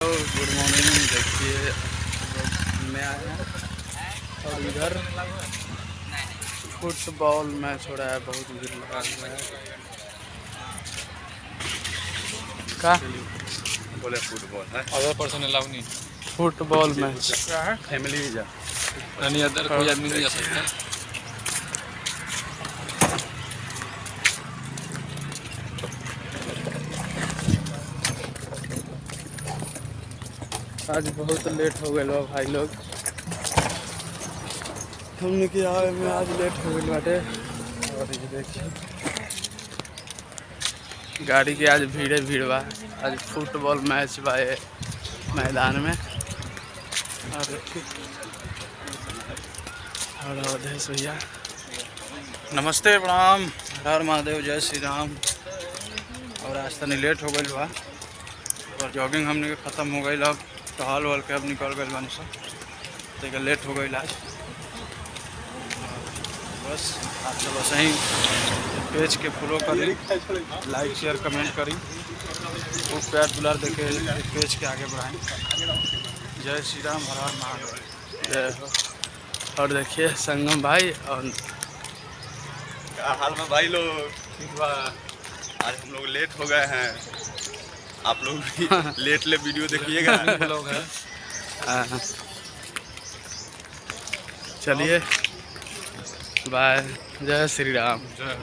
Good morning. देखिए में आए हैं और इधर फुटबॉल मैच हो रहा है, बहुत भीड़ लगा हुआ है। का बोले फुटबॉल है, अदर पर्सन अलाउ नहीं, फुटबॉल मैच फैमिली जा यानी अदर कोई आदमी नहीं जा सकता। आज बहुत लेट हो गए लोग भाई लोग, हमने के आवे में आज लेट हो गए बाटे। और ये देखिए गाड़ी के आज भीड़े भीड़ बा। आज फुटबॉल मैच बा ये मैदान में। और देखिए और अवधेश भैया नमस्ते प्रणाम, हर महादेव, जय श्री राम। और आज तनी लेट हो गई बा और जॉगिंग हमने के ख़त्म हो गई। अब टहल वहल के अब निकल गए बानी सब, तो लेट हो गई आज। बस आप सब बस ही पेज के फॉलो करी, लाइक शेयर कमेंट करी, खूब प्यार दुलार देके पेज के आगे बढ़ाएं। जय श्री राम, हर हर महादेव, जय हो। और देखिए संगम भाई और क्या हाल में भाई लोग? ठीक बा। आज हम लोग लेट हो गए हैं, आप लोग भी लेट ले वीडियो देखिएगा। लोग हैं चलिए बाय, जय श्री राम। जो है